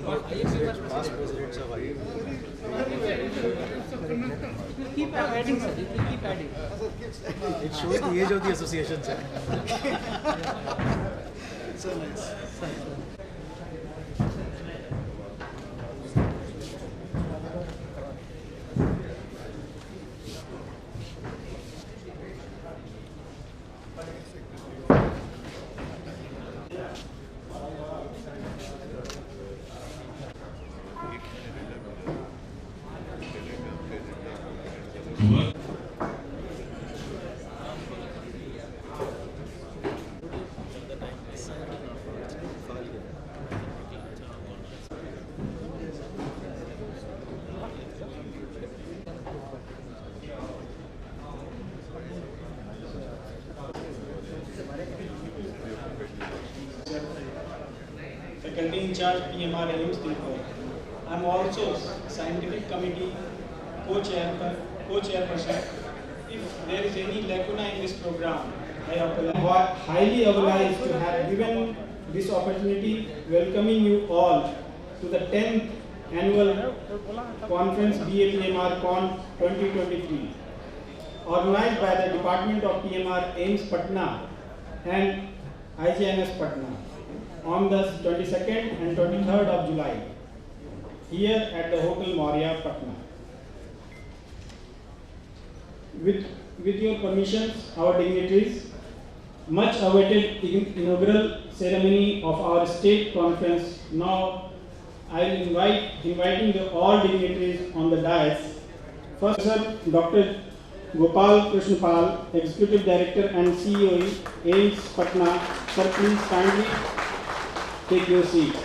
past presidents of IIT. Keep adding, sir. Keep adding. It shows the age of the association, sir. So nice. Faculty in charge PMR AIMS Deliverance. I am also scientific committee co-chairperson. If there is any lacuna in this program, I am highly obliged to have given this opportunity, welcoming you all to the 10th annual conference BAPMRCON 2023, organized by the Department of PMR AIMS Patna and IJMS Patna on the 22nd and 23rd of July, here at the Hotel Maurya, Patna. With your permissions, our dignitaries, much awaited inaugural ceremony of our state conference. Now, I will inviting all dignitaries on the dais. First, Sir Dr. Gopal Krishnapal, Executive Director and CEO, AIMS Patna. Sir, please kindly take your seat.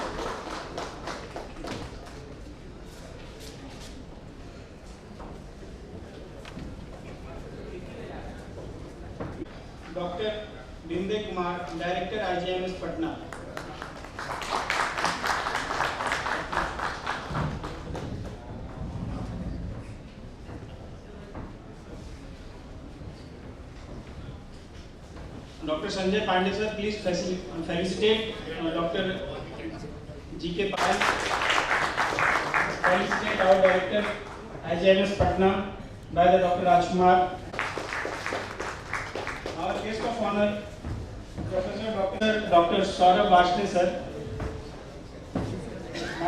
Dr. Binde Kumar, Director IJMS Patna. Dr. Sanjay Pandey sir, please felicitate Dr. G.K. Pal. Felicitate our Director IJMS Patna by the Dr. Rajkumar. Our guest of honor, Professor Dr. Saurabh Bashne sir. I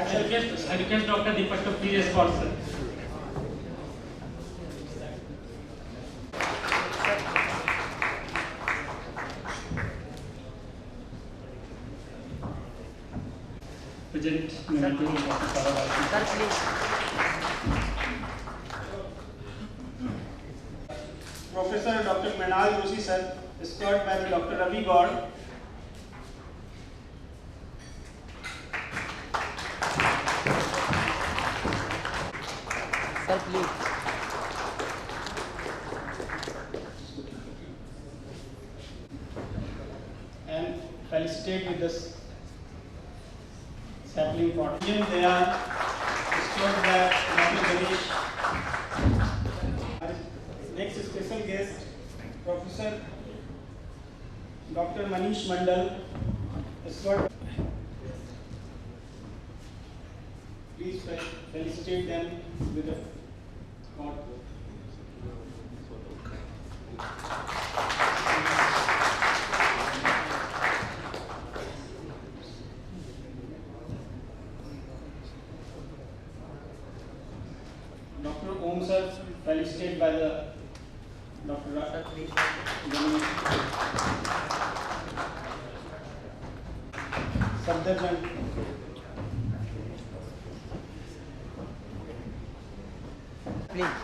request Dr. Deepak to please escort sir. Present. Sir, please. Professor Dr. Mrinal Joshi sir, escorted by the Dr. Ravi Gaur. Sir, please. And felicitate with this sapling pot. They are escorted by Dr. Ganesh. Next special guest, Professor Dr. Manish Mandal, escort. Please felicitate them with a pot. Dr. Om sir, felicitate by the Dr. Sabdarjan. Please.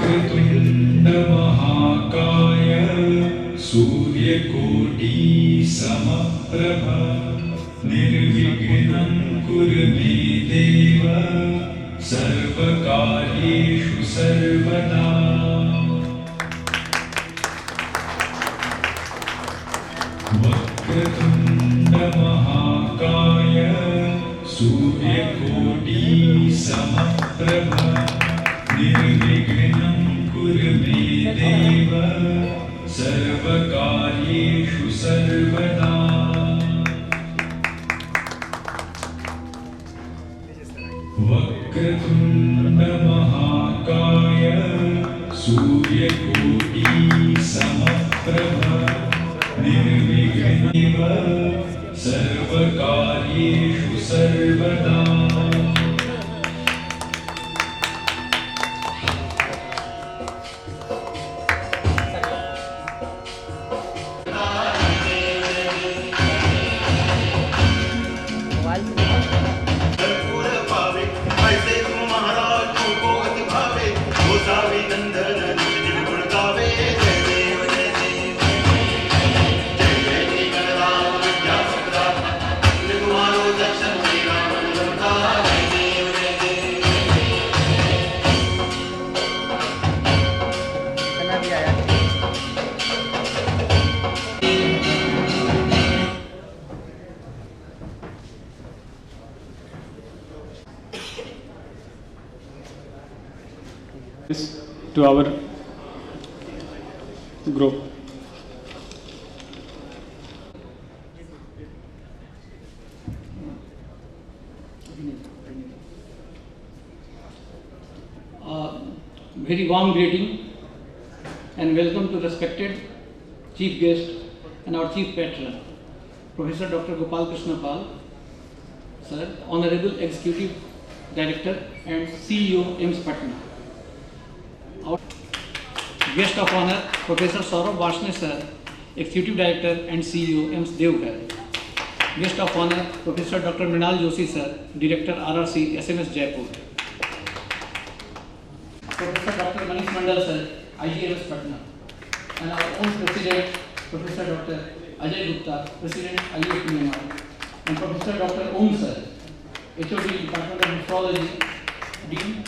वक्रतुण्ड महाकाय सूर्यकोटि समप्रभ निर्विघ्नं कुरु मे देव सर्वकार्येषु सर्वदा। वक्रतुण्ड महाकाय सूर्यकोटि समप्रभ निर्विघ्नं कुरु मे देव सर्वकार्येषु सर्वदा। वक्रतुण्ड महाकाय सूर्यकोटि समप्रभ निर्विघ्नं सर्वकार्येषु सर्वदा। To our group. Very warm greeting and welcome to respected chief guest and our chief patron, Professor Dr. Gopal Krishna Pal, sir, Honorable Executive Director and CEO AIIMS Patna. Our guest of honor, Professor Saurabh Vashne sir, Executive Director and CEO AIIMS Devghar. Guest of honor, Professor Dr. Mrinal Joshi sir, Director RRC SMS Jaipur. Professor Dr. Manish Mandal sir, IGMS Patna. And our own President, Professor Dr. Ajay Gupta, President IFPMR. And Professor Dr. Om sir, HOD Department of Nephrology, Dean.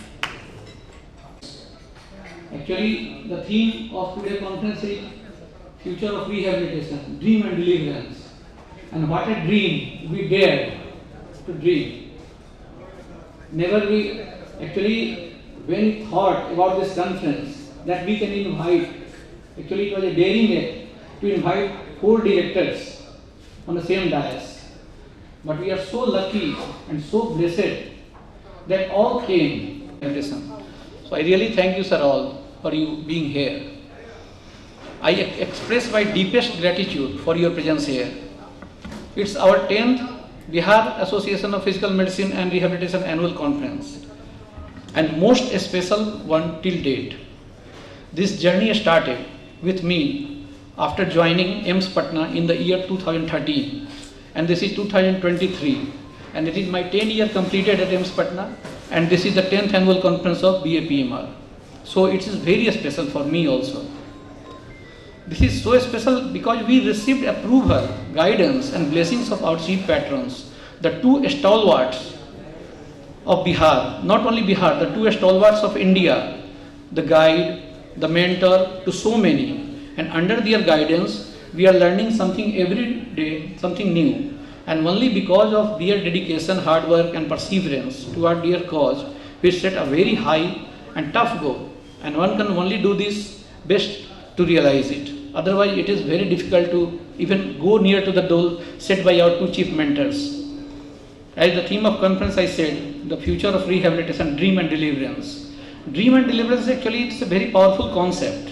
Actually, the theme of today's conference is Future of Rehabilitation, Dream and Deliverance. And what a dream we dared to dream. Never we, actually, when we thought about this conference, that we can invite, actually it was a daring act to invite 4 directors on the same dais. But we are so lucky and so blessed that all came. So I really thank you sir all for you being here. I express my deepest gratitude for your presence here. It's our 10th Bihar Association of Physical Medicine and Rehabilitation Annual Conference, and most special one till date. This journey started with me after joining AIIMS Patna in the year 2013, and this is 2023, and it is my 10th year completed at AIIMS Patna, and this is the 10th annual conference of BAPMR. So it is very special for me also. This is so special because we received approval, guidance and blessings of our chief patrons, the 2 stalwarts of Bihar, not only Bihar, the 2 stalwarts of India, the guide, the mentor to so many, and under their guidance we are learning something every day, something new, and only because of their dedication, hard work and perseverance toward their cause, we set a very high and tough goal, and one can only do this best to realize it. Otherwise it is very difficult to even go near to the goal set by our 2 chief mentors. As the theme of conference I said, the future of rehabilitation, dream and deliverance. Dream and deliverance, actually it's a very powerful concept.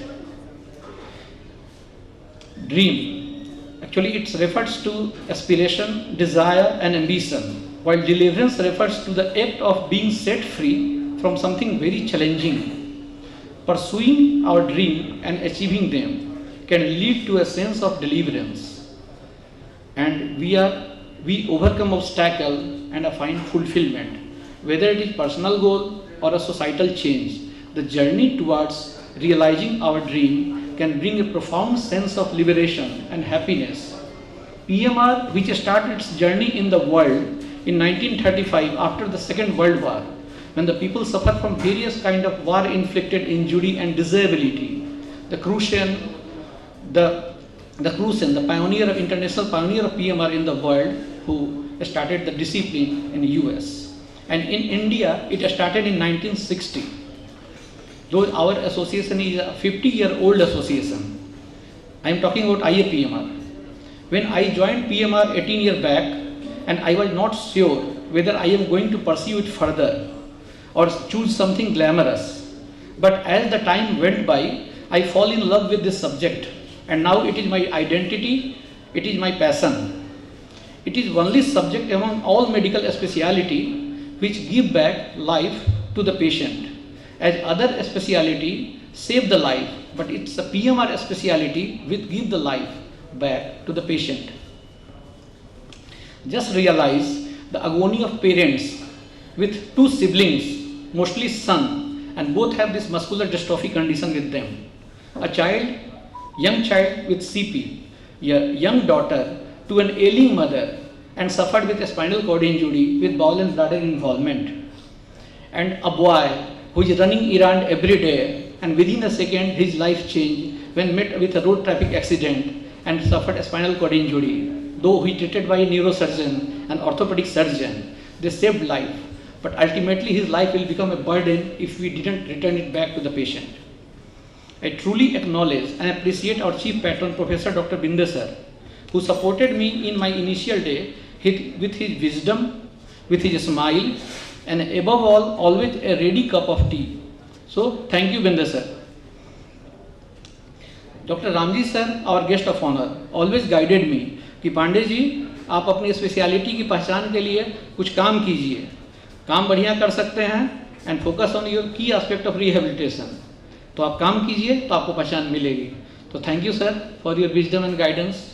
Dream, actually it refers to aspiration, desire and ambition, while deliverance refers to the act of being set free from something very challenging. Pursuing our dream and achieving them can lead to a sense of deliverance, and we overcome obstacle and find fulfillment, whether it is personal goal or a societal change. The journey towards realizing our dream can bring a profound sense of liberation and happiness. PMR, which started its journey in the world in 1935 after the Second World War, when the people suffered from various kind of war-inflicted injury and disability. The Crucian, the international pioneer of PMR in the world, who started the discipline in the US. And in India, it started in 1960. Though our association is a 50-year-old association. I am talking about IAPMR. When I joined PMR 18 years back, and I was not sure whether I am going to pursue it further or choose something glamorous. But as the time went by, I fall in love with this subject, and now it is my identity, it is my passion. It is only subject among all medical speciality which give back life to the patient. As other speciality save the life, but it's a PMR speciality which give the life back to the patient. Just realize the agony of parents with two siblings, mostly son, and both have this muscular dystrophy condition with them. A child, young child with CP, a young daughter to an ailing mother, and suffered with a spinal cord injury with bowel and bladder involvement. And a boy who is running errand every day, and within a second his life changed when met with a road traffic accident and suffered a spinal cord injury. Though he treated by a neurosurgeon and orthopedic surgeon, they saved life. But ultimately his life will become a burden if we didn't return it back to the patient. I truly acknowledge and appreciate our chief patron, Professor Dr. Binde sir, who supported me in my initial day with his wisdom, with his smile, and above all, always a ready cup of tea. So, thank you, Binde sir. Dr. Ramji sir, our guest of honor, always guided me कि पांडे जी आप अपनी speciality की पहचान के लिए कुछ काम कीजिए, काम बढ़िया कर सकते हैं एंड फोकस ऑन योर की एस्पेक्ट ऑफ रिहेबिलिटेशन. तो आप काम कीजिए तो आपको पहचान मिलेगी. तो thank you sir for your wisdom and guidance.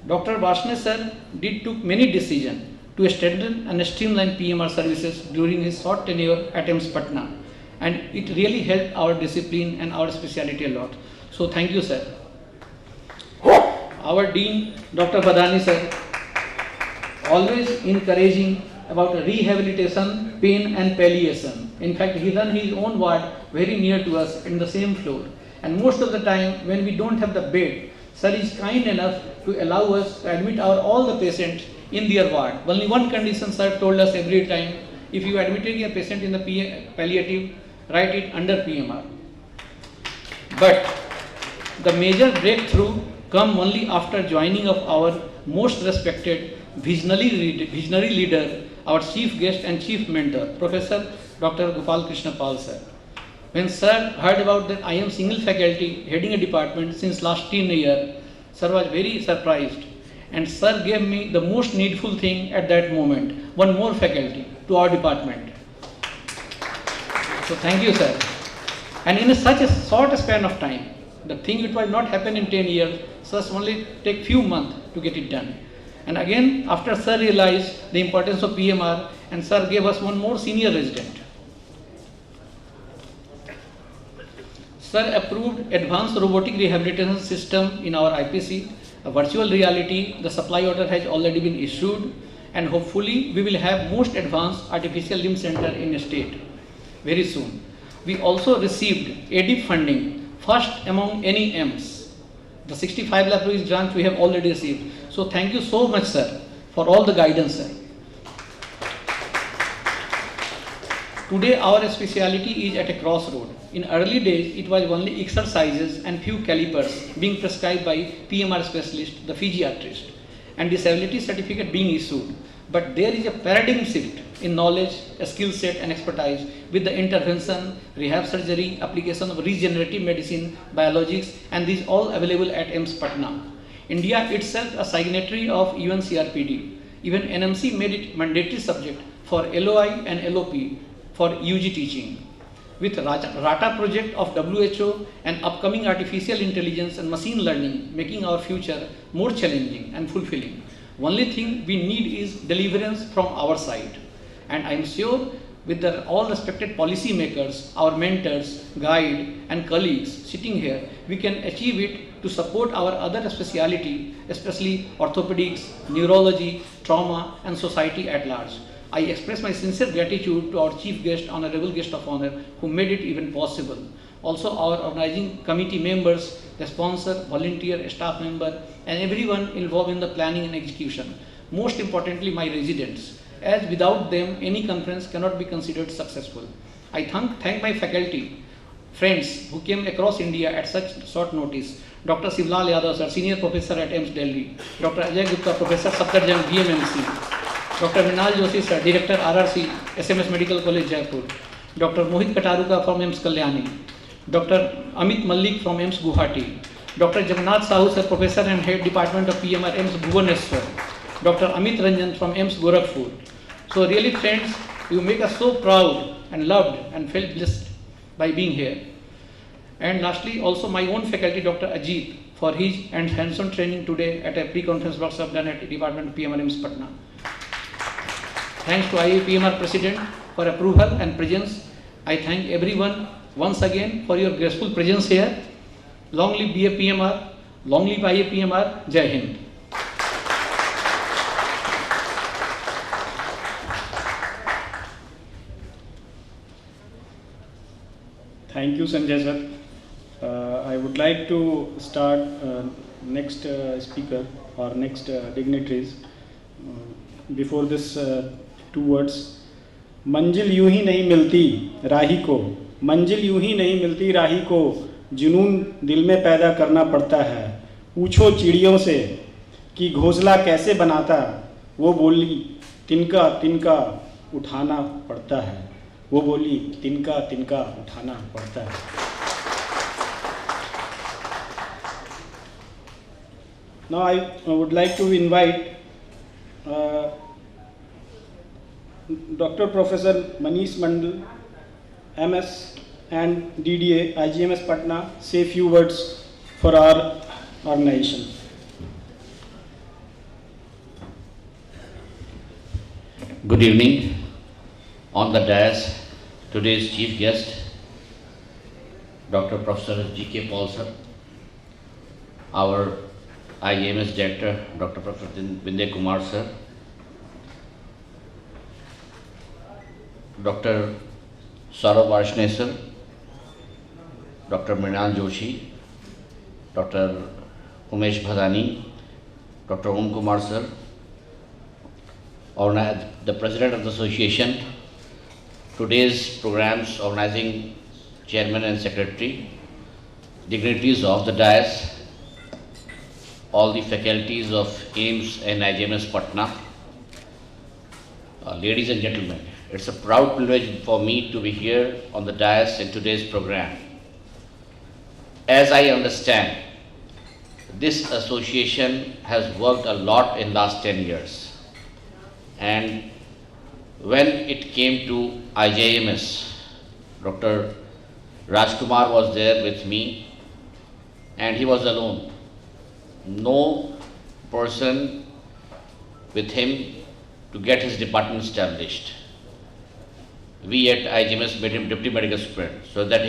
Dr. Varshney sir took many decisions to strengthen and streamline PMR services during his short tenure at AIIMS Patna, and it really helped our discipline and our specialty a lot. So thank you sir. Our Dean, Dr. Badani sir, always encouraging about rehabilitation, pain and palliation. In fact, he ran his own ward very near to us in the same floor. And most of the time when we don't have the bed, sir is kind enough to allow us to admit all the patients in their ward. Only one condition sir told us every time, if you admitted a patient in the palliative, write it under PMR. But the major breakthrough come only after joining of our most respected visionary leader, our chief guest and chief mentor, Professor Dr. Gopal Krishna Pal sir. When sir heard about that I am single faculty heading a department since last 10 years, sir was very surprised, and sir gave me the most needful thing at that moment, one more faculty to our department. So thank you sir. And in such a short span of time, the thing which will not happen in 10 years, sir only take few months to get it done. And again, after sir realized the importance of PMR, and sir gave us one more senior resident. Sir approved advanced robotic rehabilitation system in our IPC, a virtual reality. The supply order has already been issued, and hopefully we will have most advanced artificial limb center in the state very soon. We also received ADIP funding, first among any AIIMS. The 65 lakh rupees grant we have already received. So thank you so much sir for all the guidance sir. Today our speciality is at a crossroad. In early days it was only exercises and few calipers being prescribed by PMR specialist, the physiatrist, and disability certificate being issued. But there is a paradigm shift in knowledge, skill set and expertise with the intervention, rehab surgery, application of regenerative medicine, biologics, and these all available at AIIMS Patna. India itself a signatory of UNCRPD. Even NMC made it mandatory subject for LOI and LOP for UG teaching. With RATA project of WHO and upcoming artificial intelligence and machine learning making our future more challenging and fulfilling. Only thing we need is deliverance from our side. And I am sure with the all respected policy makers, our mentors, guide and colleagues sitting here, we can achieve it to support our other speciality, especially orthopedics, neurology, trauma, and society at large. I express my sincere gratitude to our chief guest, honorable guest of honor, who made it even possible. Also our organizing committee members, the sponsor, volunteer, staff member, and everyone involved in the planning and execution. Most importantly, my residents, as without them, any conference cannot be considered successful. I thank my faculty, friends who came across India at such short notice. Dr. Sivlal Yadav, sir, Senior Professor at AIIMS Delhi. Dr. Ajay Gupta, Professor Safdarjung, BMMC. Dr. Minal Joshi, sir, Director RRC, SMS Medical College, Jaipur. Dr. Mohit Kataruka from AIIMS Kalyani. Dr. Amit Malik from AIIMS Guwahati. Dr. Jagannath Sahu, sir, Professor and Head Department of PMR, AIIMS Bhubaneswar. Dr. Amit Ranjan from AIIMS Gorakhpur. So really friends, you make us so proud and loved and felt blessed by being here. And lastly, also my own faculty, Dr. Ajit, for his and hands-on training today at a pre-conference workshop done at the Department of PMR, AIIMS Patna. Thanks to IAPMR President for approval and presence. I thank everyone once again for your graceful presence here. Long live BAPMR, long live IAPMR, Jai Hind. Thank you, Sanjay sir. I would like to start next speaker or next dignitaries. Before this, two words. मंजिल यूं ही नहीं मिलती राही को, मंजिल यूं ही नहीं मिलती राही को, जुनून दिल में पैदा करना पड़ता है. पूछो चिड़ियों से कि घोंसला कैसे बनाता, वो बोली तिनका तिनका उठाना पड़ता है, वो बोली तिनका तिनका उठाना पड़ता है. Now I would like to invite Dr. Professor Manish Mandal, MS and DDA, IGMS Patna, say few words for our organization. Good evening. On the dais, today's chief guest, Dr. Professor G.K. Paul sir, our IAMS Director, Dr. Professor Vinay Kumar sir, Dr. Saurabh Varshney sir, Dr. Mrinal Joshi, Dr. Umesh Bhadani, Dr. Om Kumar sir, the President of the Association, today's programs organizing Chairman and Secretary, dignitaries of the dais, all the faculties of AIIMS and IGMS Patna, ladies and gentlemen, it's a proud privilege for me to be here on the dais in today's program. As I understand, this association has worked a lot in last 10 years. And when it came to IJMS, Dr. Rajkumar was there with me and he was alone. No person with him to get his department established. We at IGMS made him Deputy Medical Superintendent so that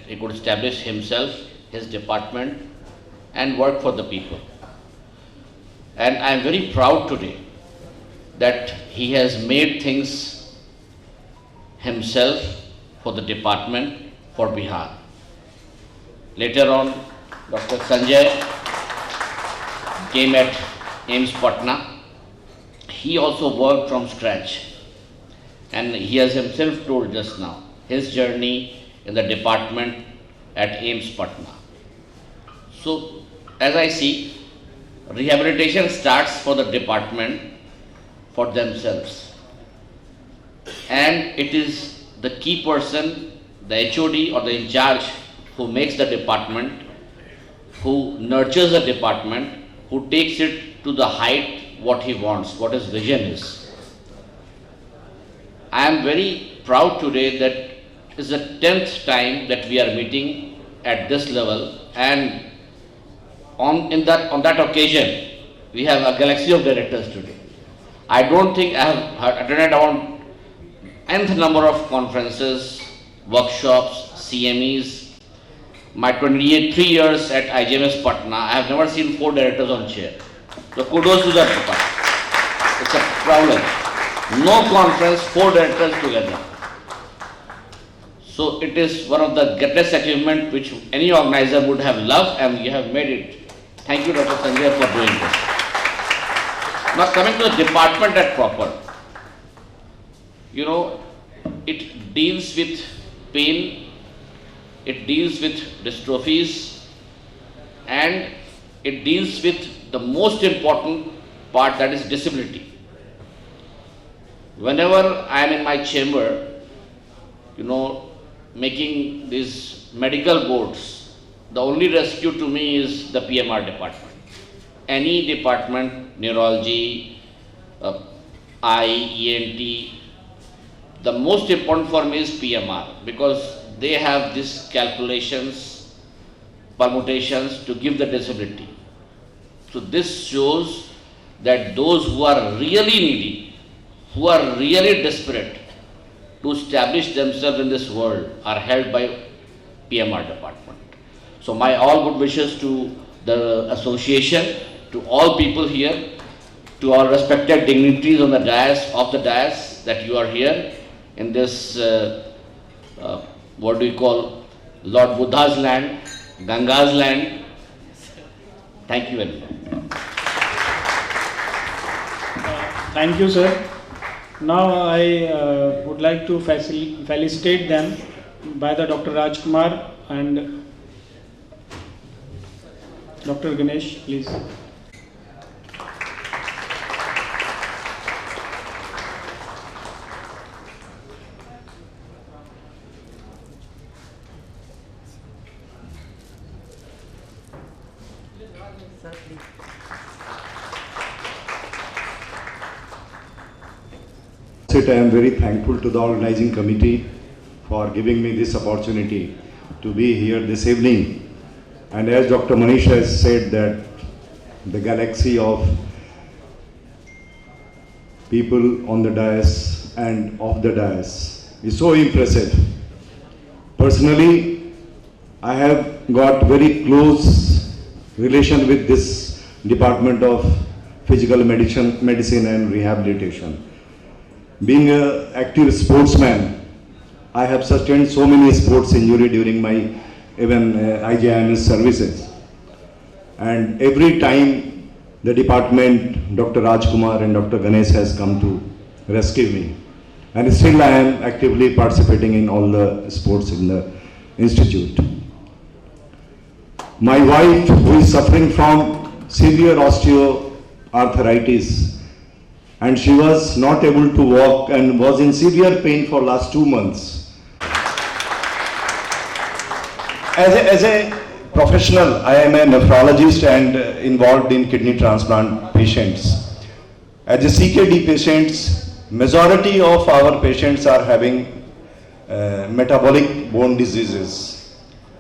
he could establish himself, his department and work for the people. And I am very proud today that he has made things himself for the department for Bihar. Later on, Dr. Sanjay came at AIIMS Patna. He also worked from scratch and he has himself told just now his journey in the department at AIIMS Patna. So as I see, rehabilitation starts for the department for themselves and it is the key person, the HOD or the in charge who makes the department, who nurtures the department, who takes it to the height what he wants, what his vision is. I am very proud today that it's the 10th time that we are meeting at this level and on that occasion we have a galaxy of directors today. I don't think I have attended around nth number of conferences, workshops, CMEs my 3 years at IGMS Patna, I have never seen 4 directors on chair. So kudos to that department. It's a problem. No conference, 4 directors together. So it is one of the greatest achievement which any organizer would have loved, and you have made it. Thank you, Dr. Sanjay, for doing this. Now coming to the department at proper, you know, it deals with pain, it deals with dystrophies, and it deals with the most important part, that is disability. Whenever I am in my chamber, you know, making these medical boards, the only rescue to me is the PMR department. Any department, neurology, eye, ENT, the most important for me is PMR, because they have these calculations, permutations to give the disability. So this shows that those who are really needy, who are really desperate to establish themselves in this world, are held by PMR department. So my all good wishes to the association, to all people here, to our respected dignitaries on the dais, that you are here in this, what do you call, Lord Buddha's land, Ganga's land. Thank you very much. Thank you, sir. Now I would like to felicitate them by the Dr. Rajkumar and Dr. Ganesh, please. I am very thankful to the organizing committee for giving me this opportunity to be here this evening. And as Dr. Manish has said, that the galaxy of people on the dais and off the dais is so impressive. Personally, I have got very close relation with this Department of Physical Medicine and Rehabilitation. Being an active sportsman, I have sustained so many sports injuries during my even IJIMS services. And every time the department, Dr. Rajkumar and Dr. Ganesh has come to rescue me. And still I am actively participating in all the sports in the institute. My wife, who is suffering from severe osteoarthritis, and she was not able to walk and was in severe pain for last 2 months. As a professional, I am a nephrologist and involved in kidney transplant patients. As a CKD patients, majority of our patients are having metabolic bone diseases,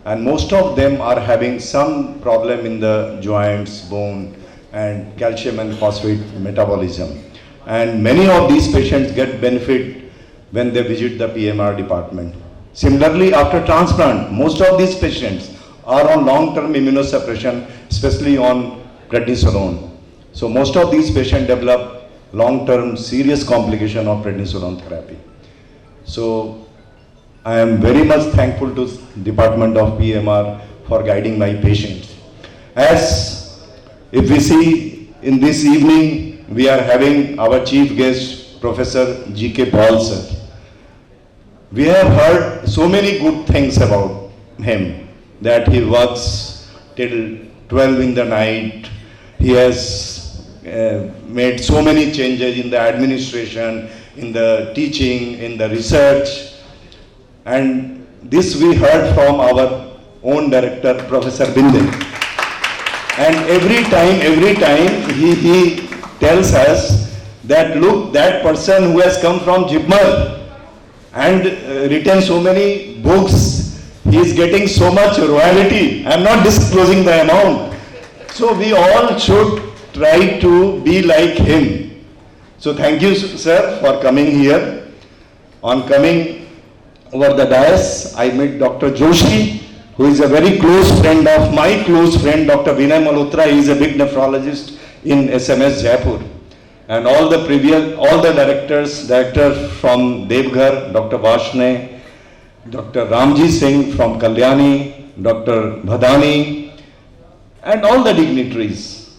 and most of them are having some problem in the joints, bone, and calcium and phosphate metabolism. And many of these patients get benefit when they visit the PMR department. Similarly, after transplant, most of these patients are on long-term immunosuppression, especially on prednisolone. So most of these patients develop long-term serious complication of prednisolone therapy. So I am very much thankful to Department of PMR for guiding my patients. As if we see in this evening, we are having our chief guest, Professor G.K. Paul, sir. We have heard so many good things about him, that he works till 12 in the night. He has made so many changes in the administration, in the teaching, in the research. And this we heard from our own director, Professor Binde. And every time he tells us that, look, that person who has come from Jibmar and written so many books, he is getting so much royalty. I am not disclosing the amount. So we all should try to be like him. So thank you, sir, for coming here. On coming over the dais, I met Dr. Joshi, who is a very close friend of my close friend, Dr. Vinay Malhotra. He is a big nephrologist in SMS Jaipur. And all the directors from Devghar, Dr. Vashne, Dr. Ramji Singh from Kalyani, Dr. Bhadani, and all the dignitaries,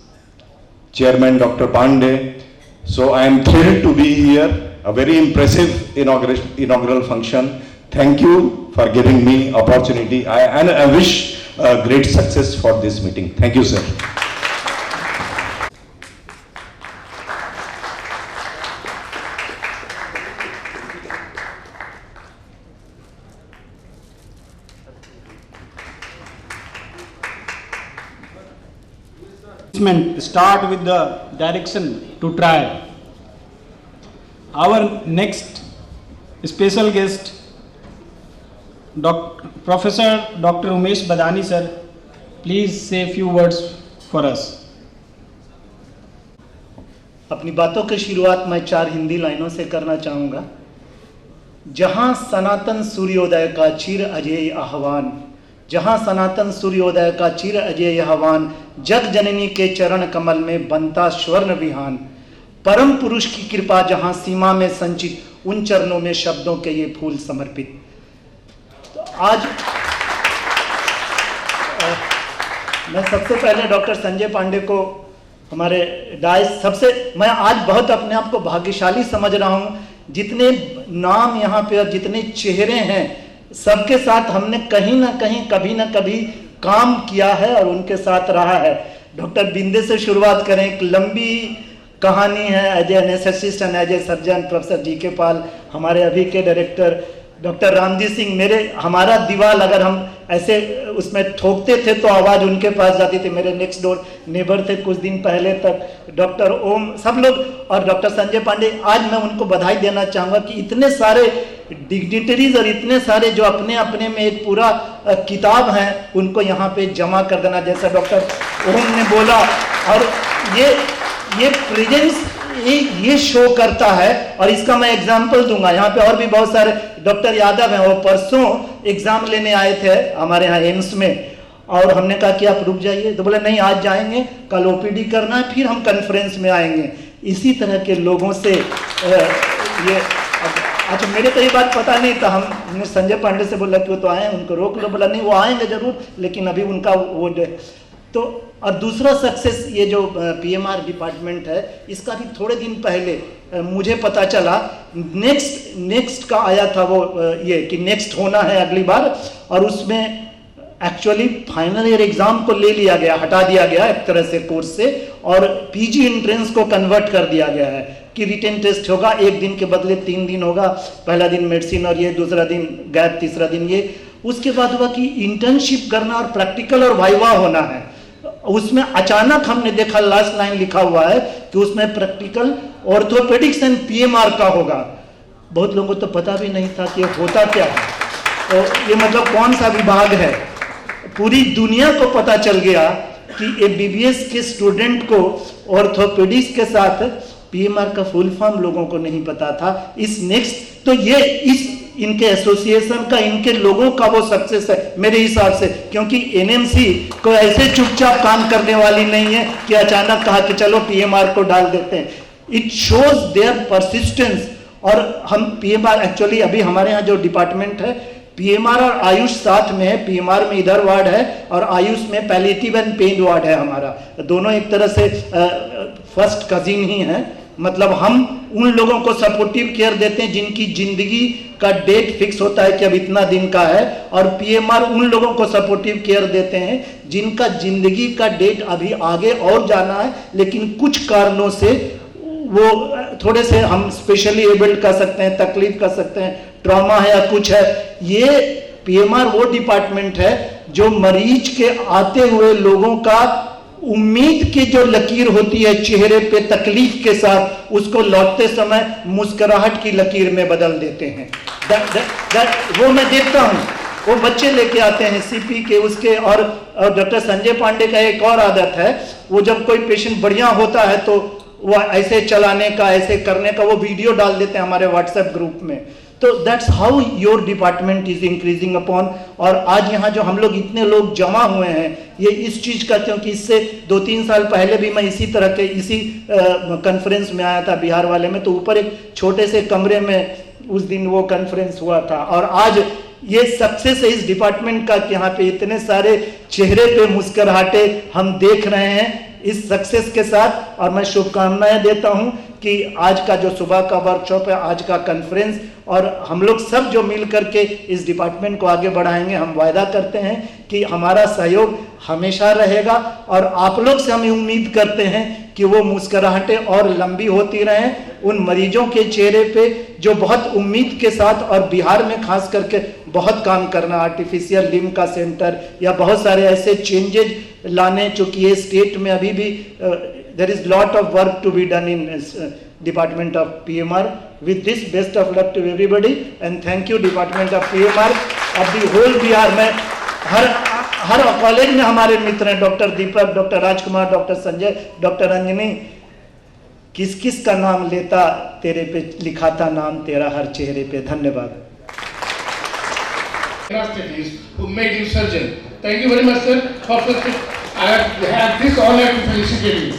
Chairman Dr. Pandey. So I am thrilled to be here, a very impressive inaugural function. Thank you for giving me opportunity, and I wish great success for this meeting. Thank you, sir. Start with the direction to try. Our next special guest, Professor Dr. Umesh Badani sir, please say a few words for us. अपनी बातों की शुरुआत मैं 4 हिंदी लाइनों से करना चाहूँगा। जहाँ सनातन सूर्योदय का चिर अजय आह्वान, जहाँ सनातन सूर्योदय का चिर अजय आह्वान, जग जननी के चरण कमल में बनता स्वर्ण विहान, परम पुरुष की कृपा जहाँ सीमा में संचित, उन चरणों में शब्दों के ये फूल समर्पित। तो आज मैं सबसे पहले डॉक्टर संजय पांडे को हमारे मैं आज बहुत अपने आप को भाग्यशाली समझ रहा हूँ। जितने नाम यहाँ पे और जितने चेहरे हैं, सबके साथ हमने कहीं ना कहीं कभी ना कभी काम किया है और उनके साथ रहा है। डॉक्टर बिंदे से शुरुआत करें, एक लंबी कहानी है। As a anaesthetist and as a surgeon professor G K Pal, हमारे अभी के डायरेक्टर डॉक्टर रामजी सिंह, हमारा दीवाल अगर हम ऐसे उसमें ठोकते थे तो आवाज़ उनके पास जाती थी। मेरे नेक्स्ट डोर नेबर थे कुछ दिन पहले तक, डॉक्टर ओम, सब लोग, और डॉक्टर संजय पांडे। आज मैं उनको बधाई देना चाहूँगा कि इतने सारे डिग्निटरीज और इतने सारे जो अपने अपने में एक पूरा किताब हैं, उनको यहाँ पे जमा कर देना, जैसा डॉक्टर ओम ने बोला। और ये प्रेजेंस ये शो करता है। और इसका मैं एग्जांपल दूंगा, यहाँ पे और भी बहुत सारे डॉक्टर यादव हैं, वो परसों एग्जाम लेने आए थे हमारे यहाँ एम्स में, और हमने कहा कि आप रुक जाइए, तो बोले नहीं आज जाएंगे, कल ओपीडी करना है, फिर हम कॉन्फ्रेंस में आएंगे। इसी तरह के लोगों से ये अच्छा, मेरे को ये बात पता नहीं था। हमने संजय पांडे से बोला कि वो तो आए, उनको रोक लो, बोला नहीं वो आएंगे जरूर, लेकिन अभी उनका वो तो। और दूसरा सक्सेस, ये जो पीएमआर डिपार्टमेंट है, इसका भी थोड़े दिन पहले मुझे पता चला, नेक्स्ट का आया था वो, ये कि नेक्स्ट होना है अगली बार, और उसमें एक्चुअली फाइनल ईयर एग्जाम को ले लिया गया, हटा दिया गया एक तरह से कोर्स से, और पीजी एंट्रेंस को कन्वर्ट कर दिया गया है कि रिटन टेस्ट होगा, 1 दिन के बदले 3 दिन होगा, पहला दिन मेडिसिन और ये, दूसरा दिन गैप, तीसरा दिन ये। उसके बाद हुआ कि इंटर्नशिप करना और प्रैक्टिकल और वाइवा होना है। उसमें अचानक हमने देखा लास्ट लाइन लिखा हुआ है कि उसमें प्रैक्टिकल ऑर्थोपेडिक्स एंड पीएमआर का होगा। बहुत लोगों को तो पता भी नहीं था कि ये होता क्या है, तो ये मतलब कौन सा विभाग है। पूरी दुनिया को पता चल गया कि एमबीबीएस के स्टूडेंट को ऑर्थोपेडिक्स के साथ पीएमआर का फुल फॉर्म लोगों को नहीं पता था। तो ये इनके एसोसिएशन का, इनके लोगों का वो सक्सेस है मेरे हिसाब से, क्योंकि एनएमसी को ऐसे चुपचाप काम करने वाली नहीं है कि अचानक कहा कि चलो पीएमआर को डाल देते हैं। It shows their persistence. और हम पीएमआर एक्चुअली अभी हमारे यहाँ जो डिपार्टमेंट है, पीएमआर और आयुष साथ में है। पीएमआर में इधर वार्ड है और आयुष में पैलिएटिव एंड पेन वार्ड है हमारा। दोनों एक तरह से फर्स्ट कजिन ही है। मतलब हम उन लोगों को सपोर्टिव केयर देते हैं जिनकी जिंदगी का डेट फिक्स होता है कि अब इतना दिन का है, और पीएमआर उन लोगों को सपोर्टिव केयर देते हैं जिनका जिंदगी का डेट अभी आगे और जाना है, लेकिन कुछ कारणों से वो थोड़े से हम स्पेशली एबल्ड कर सकते हैं, तकलीफ कर सकते हैं, ट्रॉमा है या कुछ है। ये पीएमआर वो डिपार्टमेंट है जो मरीज के आते हुए लोगों का उम्मीद की जो लकीर होती है चेहरे पे तकलीफ के साथ, उसको लौटते समय मुस्कुराहट की लकीर में बदल देते हैं। वो मैं देखता हूँ, वो बच्चे लेके आते हैं सीपी के उसके। और डॉक्टर संजय पांडे का एक और आदत है, वो जब कोई पेशेंट बढ़िया होता है तो वो ऐसे चलाने का, ऐसे करने का वो वीडियो डाल देते हैं हमारे व्हाट्सएप ग्रुप में। तो that's how your department is increasing upon. और आज यहाँ जो हम लोग इतने लोग जमा हुए हैं, ये इस चीज़ का, क्योंकि इससे 2-3 साल पहले भी मैं इसी तरह के इसी कॉन्फ्रेंस में आया था बिहार वाले में, तो ऊपर एक छोटे से कमरे में उस दिन वो कॉन्फ्रेंस हुआ था। और आज ये सक्सेस है इस डिपार्टमेंट का कि यहाँ पे इतने सारे चेहरे पे मुस्कुराहटे हम देख रहे हैं इस सक्सेस के साथ। और मैं शुभकामनाएं देता हूं कि आज का जो सुबह का वर्कशॉप है, आज का कॉन्फ्रेंस, और हम लोग सब जो मिल करके इस डिपार्टमेंट को आगे बढ़ाएंगे, हम वायदा करते हैं कि हमारा सहयोग हमेशा रहेगा। और आप लोग से हम उम्मीद करते हैं कि वो मुस्कुराहटें और लंबी होती रहें उन मरीजों के चेहरे पे जो बहुत उम्मीद के साथ, और बिहार में खास करके बहुत काम करना, आर्टिफिशियल लिम्ब का सेंटर या बहुत सारे ऐसे चेंजेज लाने, चूँकि ये स्टेट में अभी भी there is lot of work to be done in Department of PMR. With this, best of luck to everybody and thank you Department of PMR of the whole Bihar में। हर college में हमारे मित्र हैं, doctor दीपक, doctor राजकुमार, doctor Sanjay, doctor Anjani, किस किस का नाम लेता, तेरे पे लिखा था नाम तेरा हर चेहरे पे। धन्यवाद। Who made you surgeon? Thank you very much, sir. I have this honor to felicitate you.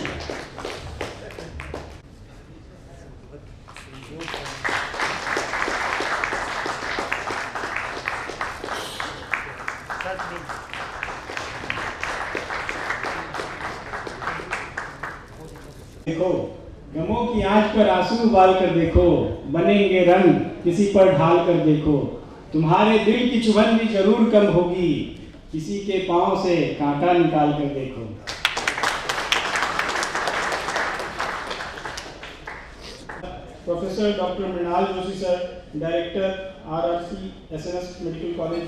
देखो, गमों की आंच पर आंसू उबाल कर देखो, बनेंगे रंग किसी पर ढाल कर देखो, तुम्हारे दिल की चुभन भी जरूर कम होगी, किसी के पांव से कांटा निकाल कर देखो। Professor doctor Mrinal Joshi sir, director RRC SNS medical college.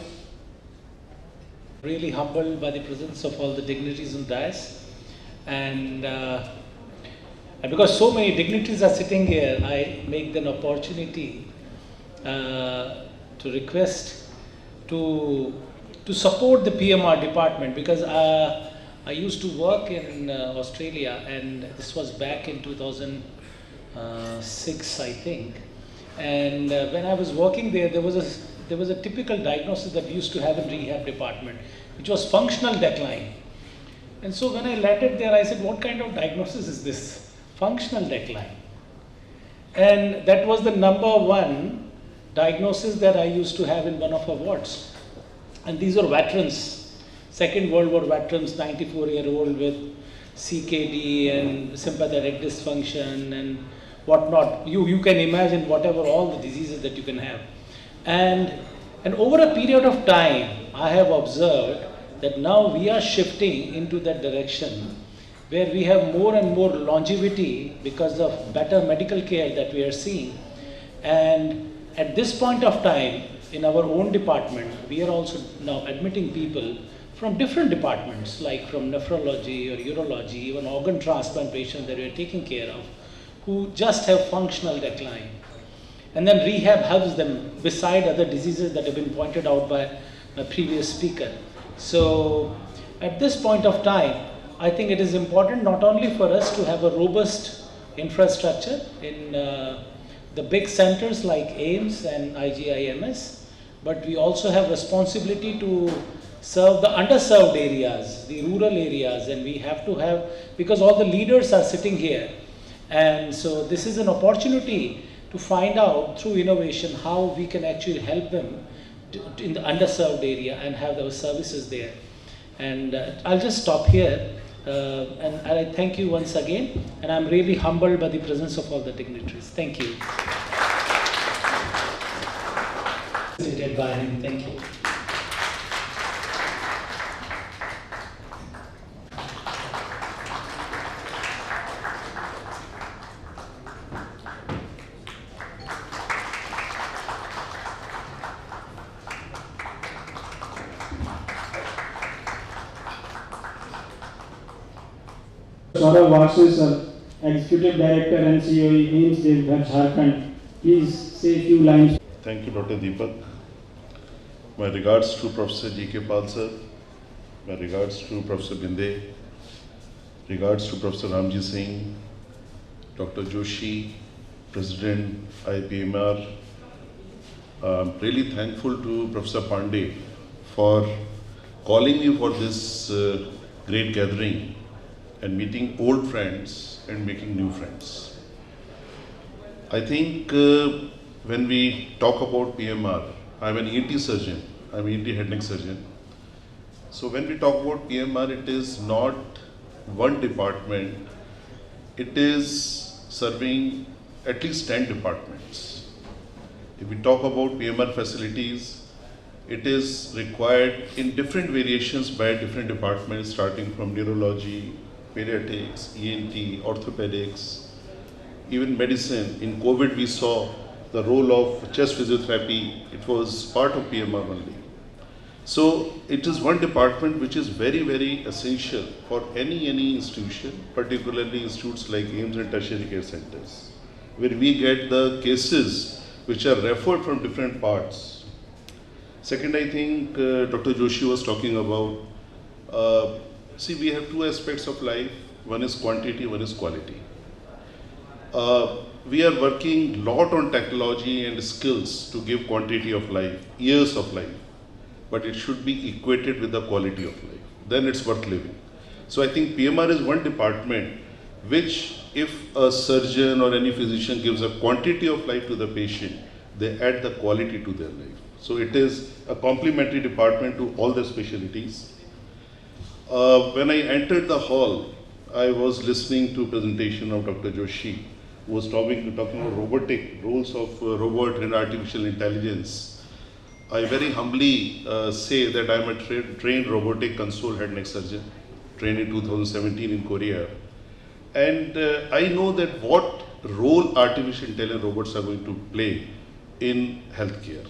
Really humbled by the presence of all the dignitaries on dais, and because so many dignitaries are sitting here, I make an opportunity to request to support the PMR department, because I used to work in Australia, and this was back in 2006, I think. And when I was working there, there was a typical diagnosis that we used to have in rehab department, which was functional decline. And so when I landed there, I said, what kind of diagnosis is this? Functional decline. And that was the #1 diagnosis that I used to have in one of our wards. And these are veterans, Second World War veterans, 94-year-old with CKD and sympathetic dysfunction and whatnot. You can imagine whatever all the diseases that you can have. And over a period of time, I have observed that now we are shifting into that direction where we have more and more longevity because of better medical care that we are seeing. And at this point of time, in our own department, we are also now admitting people from different departments, like from nephrology or urology, even organ transplant patients that we are taking care of, who just have functional decline. And then rehab helps them beside other diseases that have been pointed out by a previous speaker. So at this point of time, I think it is important not only for us to have a robust infrastructure in the big centers like AIMS and IGIMS, but we also have responsibility to serve the underserved areas, the rural areas, and we have to have, because all the leaders are sitting here. And so this is an opportunity to find out through innovation how we can actually help them in the underserved area and have those services there. And I'll just stop here, and I thank you once again, and I'm really humbled by the presence of all the dignitaries. Thank you. By him. Thank you. Saurav Vasu, sir, Executive Director and CEO, AIMS Devghar, Jharkhand. Please say a few lines. Thank you, Dr. Deepak. My regards to Professor G.K. Pal, sir. My regards to Professor Binde. Regards to Professor Ramji Singh, Dr. Joshi, President IPMR, I'm really thankful to Professor Pandey for calling me for this great gathering and meeting old friends and making new friends. I think when we talk about PMR, I'm an ENT surgeon, I'm an ENT head neck surgeon. So when we talk about PMR, it is not one department, it is serving at least 10 departments. If we talk about PMR facilities, it is required in different variations by different departments, starting from neurology, pediatrics, ENT, orthopedics, even medicine. In COVID, we saw the role of chest physiotherapy. It was part of PMR only. So it is one department which is very, very essential for any institution, particularly institutes like AIIMS and tertiary care centers, where we get the cases which are referred from different parts. Second, I think Dr. Joshi was talking about, see, we have two aspects of life. One is quantity, one is quality. We are working a lot on technology and skills to give quantity of life, years of life, but it should be equated with the quality of life. Then it's worth living. So I think PMR is one department which, if a surgeon or any physician gives a quantity of life to the patient, they add the quality to their life. So it is a complementary department to all the specialties. When I entered the hall, I was listening to a presentation of Dr. Joshi, who was talking about robotic roles of robot and artificial intelligence. I very humbly say that I am a trained robotic console head neck surgeon, trained in 2017 in Korea. And I know that what role artificial intelligence robots are going to play in healthcare.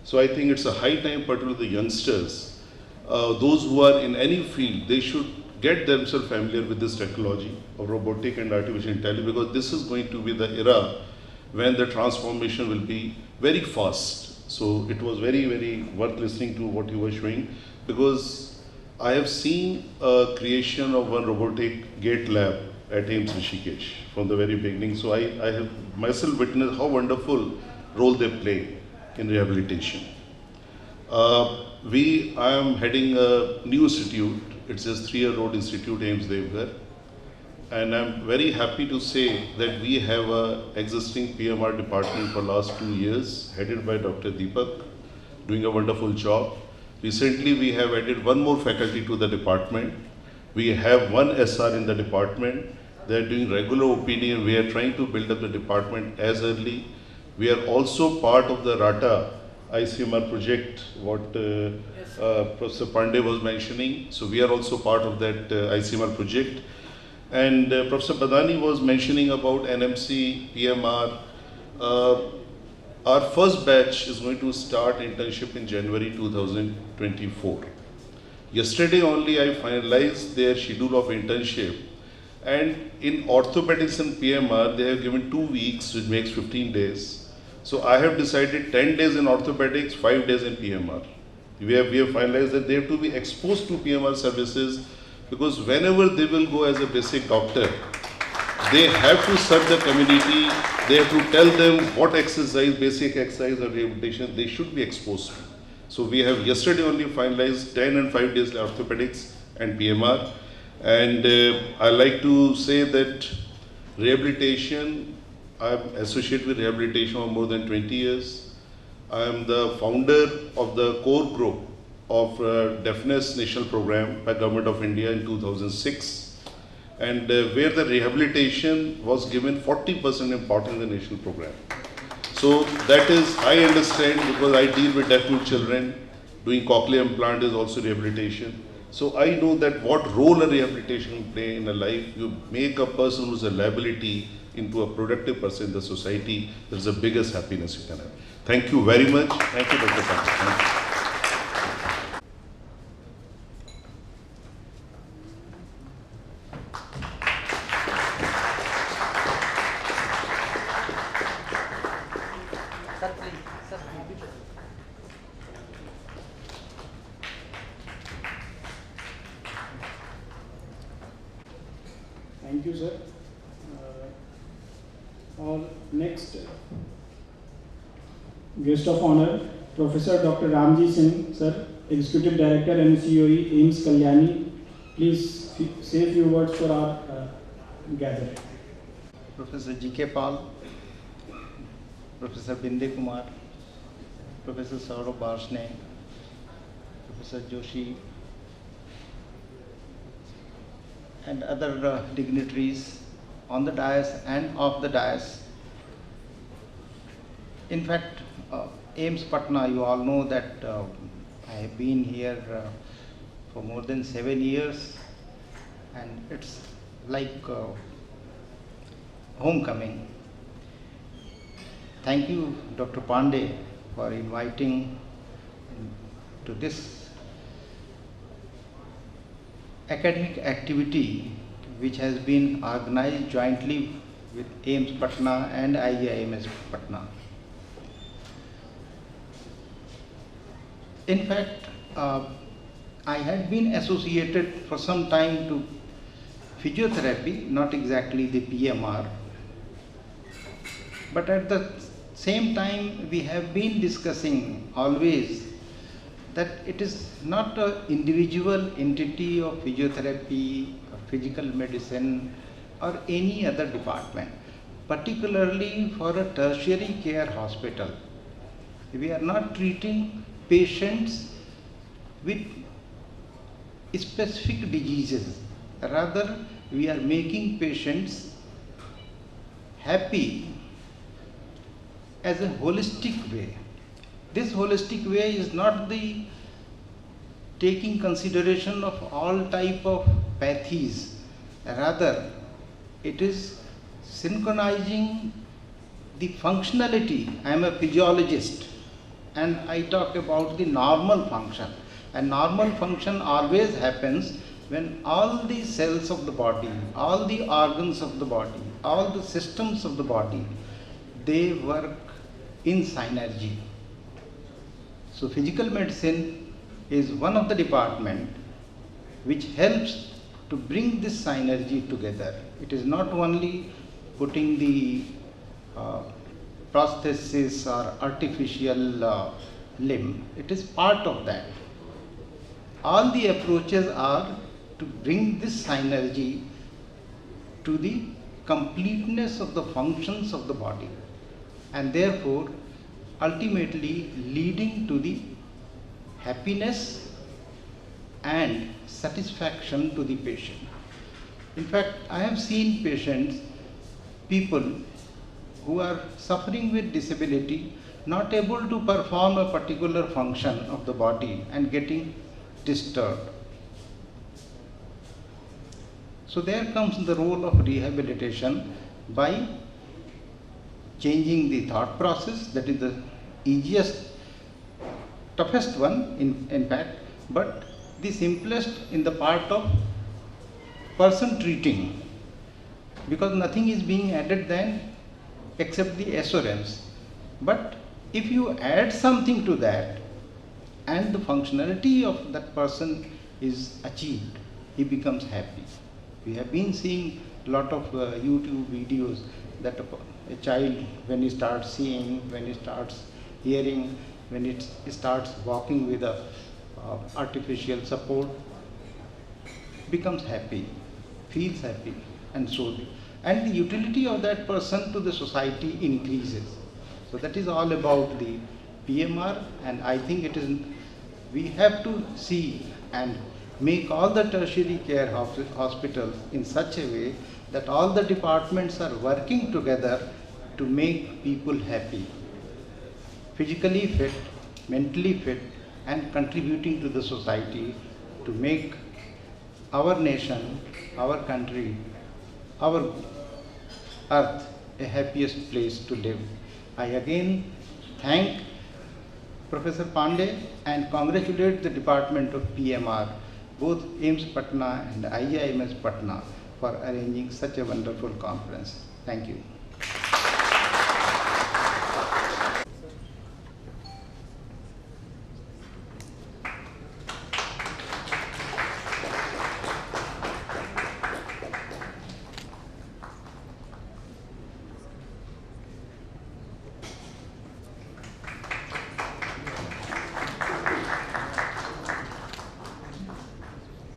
So I think it's a high time, particularly the youngsters, those who are in any field, they should get themselves familiar with this technology of robotic and artificial intelligence, because this is going to be the era when the transformation will be very fast. So it was very, very worth listening to what you were showing, because I have seen a creation of one robotic gate lab at AIIMS Rishikesh from the very beginning. So I have myself witnessed how wonderful role they play in rehabilitation. I am heading a new institute. It's a 3-year-old institute, AIIMS Devgar. And I'm very happy to say that we have an existing PMR department for last 2 years, headed by Dr. Deepak, doing a wonderful job. Recently, we have added one more faculty to the department. We have one SR in the department. They are doing regular OPD, and we are trying to build up the department as early. We are also part of the RATA ICMR project, what Professor Pandey was mentioning. So we are also part of that ICMR project. And Professor Badani was mentioning about NMC, PMR. Our first batch is going to start internship in January 2024. Yesterday only I finalized their schedule of internship. And in orthopedics and PMR, they have given 2 weeks, which makes 15 days. So I have decided 10 days in orthopedics, 5 days in PMR. We have finalized that they have to be exposed to PMR services, because whenever they will go as a basic doctor, they have to serve the community. They have to tell them what exercise, basic exercise or rehabilitation they should be exposed to. So we have yesterday only finalized 10 and 5 days orthopedics and PMR. And I like to say that rehabilitation, I'm associated with rehabilitation for more than 20 years. I am the founder of the core group of Deafness National Program by Government of India in 2006, and where the rehabilitation was given 40% importance in the national program. So that is, I understand, because I deal with deaf mute children. Doing cochlear implant is also rehabilitation. So I know that what role a rehabilitation will play in a life. You make a person who's a liability into a productive person in the society. That's the biggest happiness you can have. Thank you very much. Thank you, Dr. Pandey. Thank you. Thank you, sir. Our next Guest of honor, Professor Dr. Ramji Singh, sir, Executive Director and COE, AIMS Kalyani. Please say a few words for our gathering. Professor G.K. Paul, Professor Binde Kumar, Professor Saurabh Barsne, Professor Joshi, and other dignitaries on the dais and off the dais. In fact, AIMS Patna, you all know that I have been here for more than 7 years, and it's like homecoming. Thank you, Dr. Pandey, for inviting to this academic activity which has been organized jointly with AIMS Patna and IIMS Patna. In fact, I had been associated for some time to physiotherapy, not exactly the PMR, but at the same time we have been discussing always that it is not an individual entity of physiotherapy or physical medicine or any other department, particularly for a tertiary care hospital. We are not treating patients with specific diseases, rather we are making patients happy as a holistic way. This holistic way is not the taking consideration of all type of pathies, rather it is synchronizing the functionality. I am a physiologist and I talk about the normal function, and normal function always happens when all the cells of the body, all the organs of the body, all the systems of the body, they work in synergy. So physical medicine is one of the department which helps to bring this synergy together. It is not only putting the prosthesis or artificial limb, it is part of that. All the approaches are to bring this synergy to the completeness of the functions of the body, and therefore ultimately leading to the happiness and satisfaction to the patient. In fact, I have seen patients, people who are suffering with disability, not able to perform a particular function of the body and getting disturbed. So there comes the role of rehabilitation by changing the thought process. That is the easiest, toughest one in fact, but the simplest in the part of person treating, because nothing is being added then except the assurance. But if you add something to that and the functionality of that person is achieved, he becomes happy. We have been seeing a lot of YouTube videos that a child, when he starts seeing, when he starts hearing, when it starts walking with a artificial support, becomes happy, feels happy, and so on. And the utility of that person to the society increases. So that is all about the PMR, and I think it is, we have to see and make all the tertiary care hospitals in such a way that all the departments are working together to make people happy, physically fit, mentally fit, and contributing to the society to make our nation, our country, our earth a happiest place to live. I again thank Professor Pandey and congratulate the Department of PMR, both AIMS Patna and IIMS Patna, for arranging such a wonderful conference. Thank you.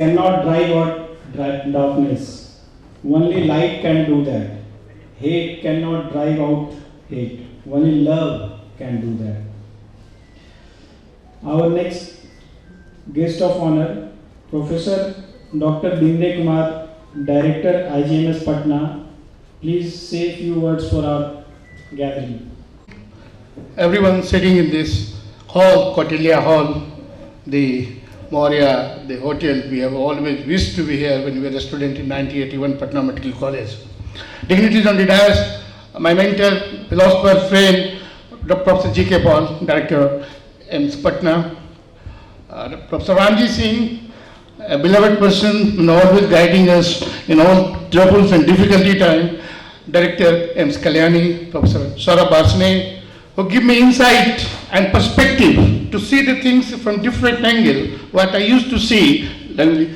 cannot drive out darkness. Only light can do that. Hate cannot drive out hate. Only love can do that. Our next guest of honor, Professor Dr. Binde Kumar, Director IGMS Patna. Please say a few words for our gathering. Everyone sitting in this hall, Kautilya Hall, the Maurya, the hotel, we have always wished to be here when we were a student in 1981 Patna Medical College. Dignitaries on the dais, my mentor, philosopher, friend, Dr. Professor G.K. Paul, Director AIIMS Patna, Professor Ramji Singh, a beloved person and always guiding us in all troubles and difficulty time, Director AIIMS Kalyani, Professor Saurabh Barsane, who give me insight and perspective to see the things from different angle, what I used to see.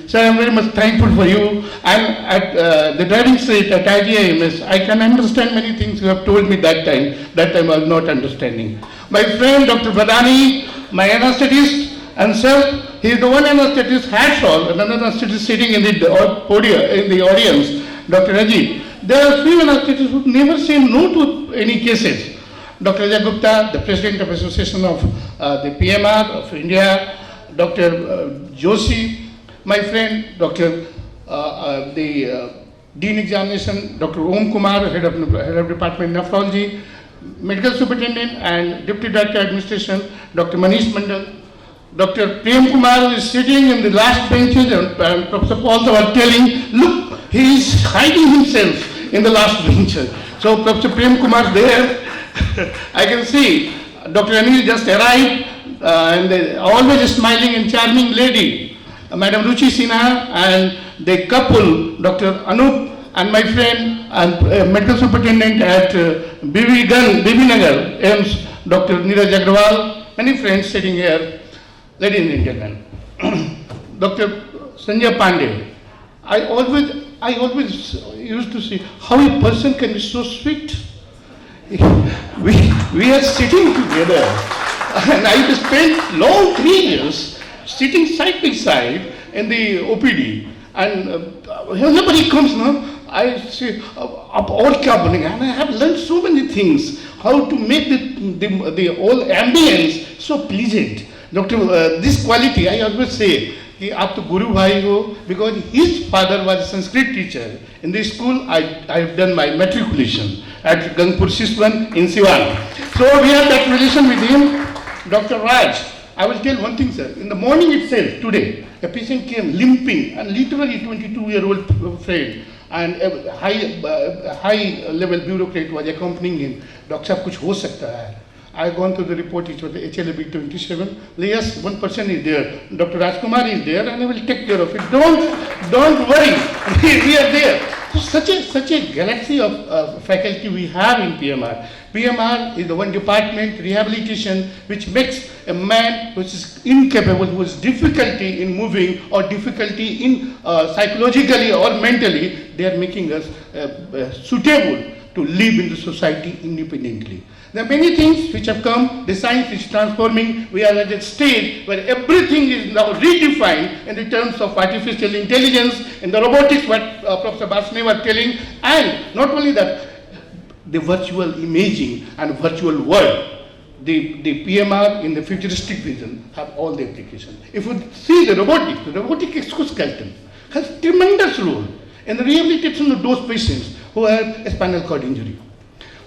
So I am very much thankful for you. And at the driving seat at IGIMS, I can understand many things you have told me that time. That time I was not understanding. My friend Dr. Badani, my anesthetist, and sir, he is the one anesthetist, hats all, another anesthetist sitting in the podium, in the audience, Dr. Ajit. There are few anesthetists who never say no to any cases. Dr. Ajay Gupta, the President of Association of the PMR of India, Dr. Joshi, my friend, Dr. The Dean Examination, Dr. Om Kumar, Head of Department Nephrology, Medical Superintendent and Deputy Director Administration, Dr. Manish Mandal, Dr. Prem Kumar, who is sitting in the last benches, and Professor Paul was telling, look, he is hiding himself in the last benches. So Professor Prem Kumar there, I can see Dr. Anil just arrived and always smiling and charming lady, Madam Ruchi Sinha, and the couple, Dr. Anup and my friend and Medical Superintendent at BB Nagar, AIIMS, Dr. Neeraj Agrawal, many friends sitting here, ladies and gentlemen. Dr. Sanjay Pandey, I always used to see how a person can be so sweet. We are sitting together, and I spent long 3 years sitting side by side in the OPD, and nobody comes now. I say, "Ab aur kya banega?" And I have learned so many things, how to make the whole ambience so pleasant. Doctor, this quality I always say, कि आप तो गुरु भाई हो, because his father was a Sanskrit teacher. In this school, I have done my matriculation at Gangpur Siswan in Siwan. So we have that relation with him. Dr. Raj, I will tell one thing, sir. In the morning itself, today, a patient came limping, and literally 22-year-old friend and a high-level bureaucrat was accompanying him. Doctor, कुछ हो सकता है. I have gone through the report, it was the HLAB 27. Yes, one person is there. Dr. Rajkumar is there, and I will take care of it. Don't worry, we are there. So such a galaxy of faculty we have in PMR. PMR is the one department, rehabilitation, which makes a man who is incapable, who has difficulty in moving or difficulty in psychologically or mentally, they are making us suitable to live in the society independently. There are many things which have come, the science is transforming, we are at a stage where everything is now redefined in the terms of artificial intelligence, in the robotics, what Professor Barsane was telling, and not only that, the virtual imaging and virtual world, the PMR in the futuristic vision have all the applications. If you see the robotic exoskeleton has tremendous role in the rehabilitation of those patients who have a spinal cord injury,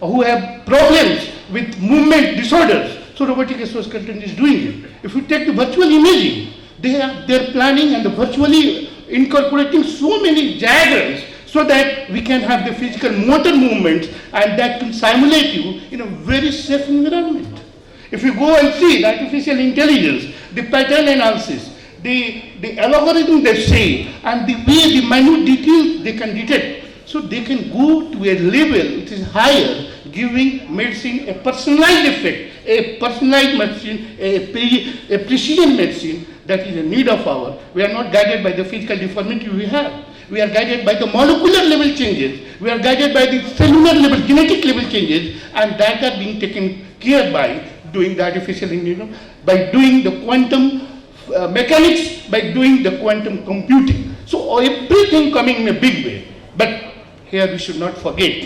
or who have problems with movement disorders. So robotic exoskeleton is doing it. If you take the virtual imaging, they are planning and virtually incorporating so many diagrams so that we can have the physical motor movements and that can simulate you in a very safe environment. If you go and see the artificial intelligence, the pattern analysis, the algorithm they say, and the way the minute details they can detect, so they can go to a level which is higher, giving medicine a personalized effect, a personalized medicine, a precision medicine that is a need of ours. We are not guided by the physical deformity we have. We are guided by the molecular level changes. We are guided by the cellular level, genetic level changes, and that are being taken care by doing the artificial intelligence, by doing the quantum mechanics by doing the quantum computing. So everything coming in a big way. But here we should not forget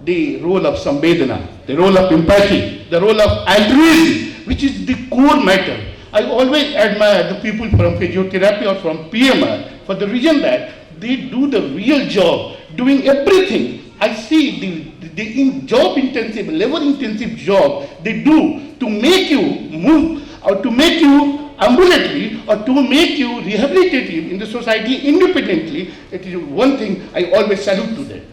the role of samvedana, the role of empathy, the role of altruism, which is the core matter. I always admire the people from physiotherapy or from PMR for the reason that they do the real job, doing everything. I see the job intensive, labor intensive job they do to make you move or to make you ambulatory or to make you rehabilitative in the society independently. It is one thing I always salute to them.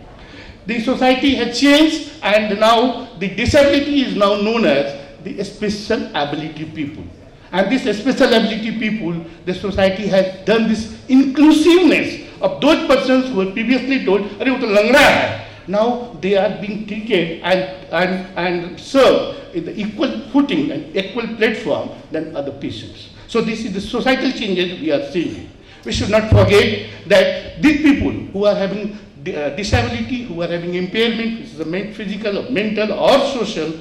The society has changed and now the disability is now known as the special ability people. And this special ability people, the society has done this inclusiveness of those persons who were previously told, "Arey, wo to langra hai." Now they are being treated and served in the equal footing and equal platform than other patients. So this is the societal changes we are seeing. We should not forget that these people who are having disability, who are having impairment, which is a physical or mental or social,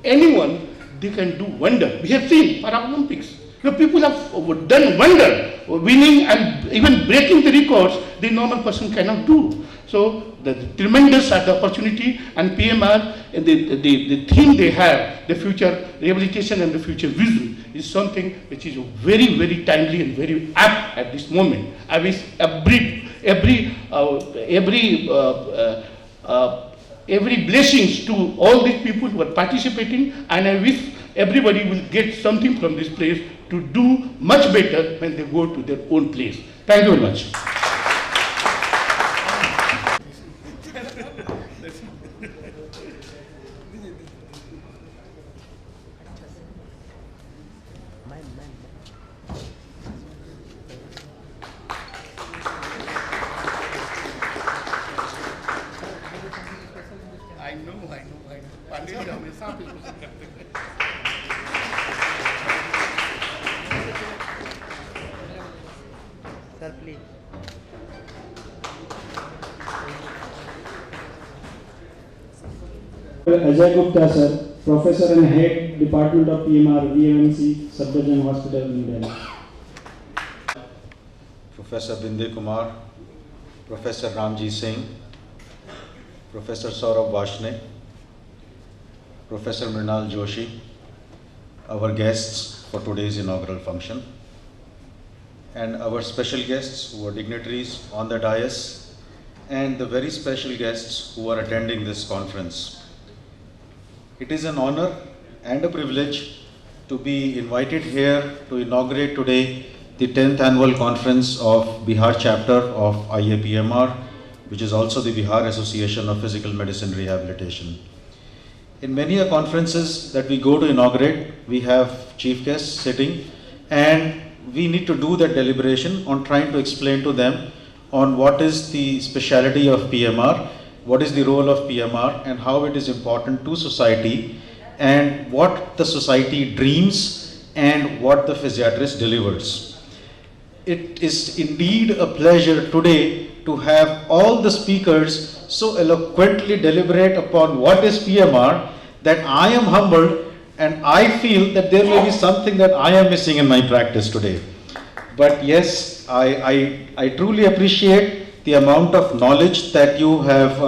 anyone, they can do wonder. We have seen Paralympics. The people have done wonder, winning and even breaking the records the normal person cannot do. So the tremendous opportunity and PMR, the theme they have, the future rehabilitation and the future vision is something which is very, very timely and very apt at this moment. I wish every blessings to all these people who are participating, and I wish everybody will get something from this place to do much better when they go to their own place. Thank you very much. I know. Pandit ji हमेशा पे कुछ करते हैं. Sir, please. Ajay Gupta, sir, Professor and Head, Department of PMR, VMC, Safdarjung Hospital, New Delhi. Professor Binde Kumar, Professor Ramji Singh, Professor Saurabh Vashne, Professor Mrinal Joshi, our guests for today's inaugural function, and our special guests who are dignitaries on the dais, and the very special guests who are attending this conference. It is an honor and a privilege to be invited here to inaugurate today the 10th annual conference of Bihar chapter of IAPMR, which is also the Bihar Association of Physical Medicine Rehabilitation. In many conferences that we go to inaugurate, we have chief guests sitting, and we need to do that deliberation on trying to explain to them on what is the speciality of PMR, what is the role of PMR, and how it is important to society, and what the society dreams and what the physiatrist delivers. It is indeed a pleasure today to have all the speakers so eloquently deliberate upon what is PMR that I am humbled, and I feel that there may be something that I am missing in my practice today. But yes, I truly appreciate the amount of knowledge that you have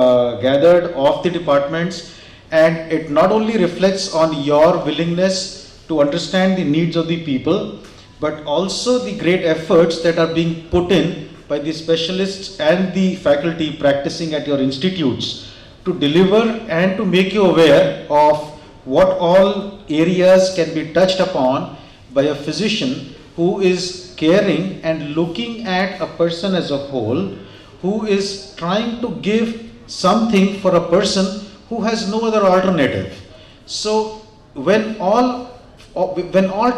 gathered of the departments, and it not only reflects on your willingness to understand the needs of the people, but also the great efforts that are being put in by the specialists and the faculty practicing at your institutes to deliver and to make you aware of what all areas can be touched upon by a physician who is caring and looking at a person as a whole, who is trying to give something for a person who has no other alternative. So when all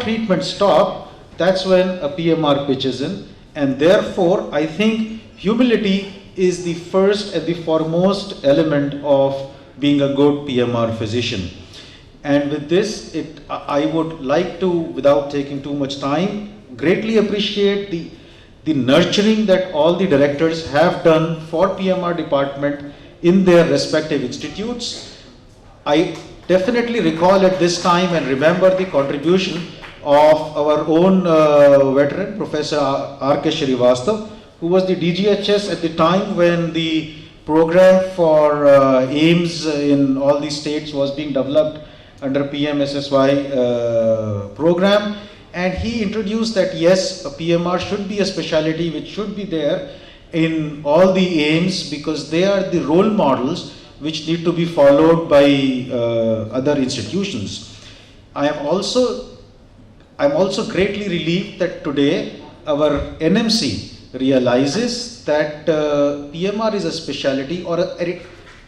treatments stop, that's when a PMR pitches in, and therefore I think humility is the first and the foremost element of being a good PMR physician. And with this, I would like to, without taking too much time, greatly appreciate the nurturing that all the directors have done for PMR department in their respective institutes. I definitely recall at this time and remember the contribution of our own veteran, Professor R.K. Shrivastava, who was the DGHS at the time when the program for AIMS in all these states was being developed under PMSSY program. And he introduced that yes, a PMR should be a specialty which should be there in all the AIMS, because they are the role models which need to be followed by other institutions. I'm also greatly relieved that today our NMC realizes that PMR is a specialty, or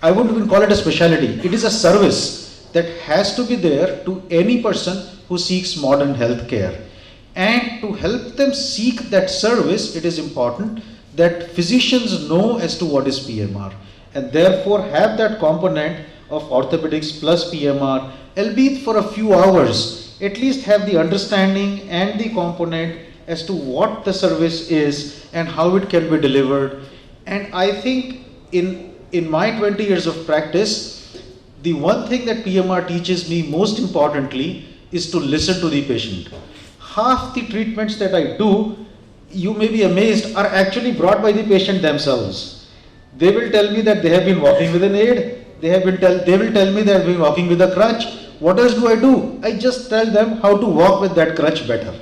I wouldn't even call it a specialty, it is a service that has to be there to any person who seeks modern health care. And to help them seek that service, it is important that physicians know as to what is PMR, and therefore have that component of orthopedics plus PMR, albeit for a few hours, at least have the understanding and the component as to what the service is and how it can be delivered. And I think in my 20 years of practice, the one thing that PMR teaches me most importantly is to listen to the patient. Half the treatments that I do, you may be amazed, are actually brought by the patient themselves. They will tell me that they have been walking with an aid. They will tell me they have been walking with a crutch. What else do? I just tell them how to walk with that crutch better.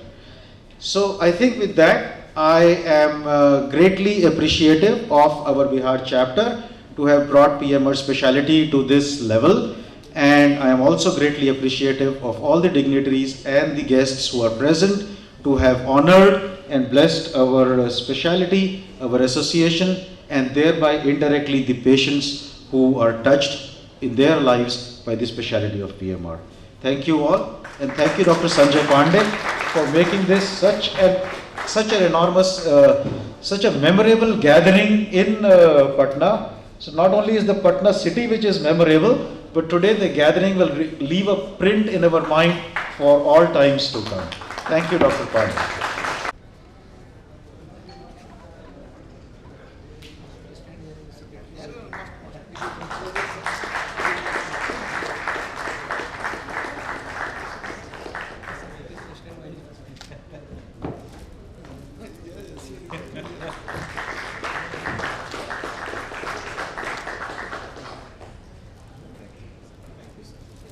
So I think with that, I am greatly appreciative of our Bihar chapter to have brought PMR specialty to this level. And I am also greatly appreciative of all the dignitaries and the guests who are present to have honored and blessed our specialty, our association, and thereby indirectly the patients who are touched in their lives by the specialty of PMR. Thank you all, and thank you Dr. Sanjay Pandey for making this such an enormous, such a memorable gathering in Patna. So not only is the Patna city which is memorable, but today the gathering will leave a print in our mind for all times to come. Thank you, Dr. Pandey.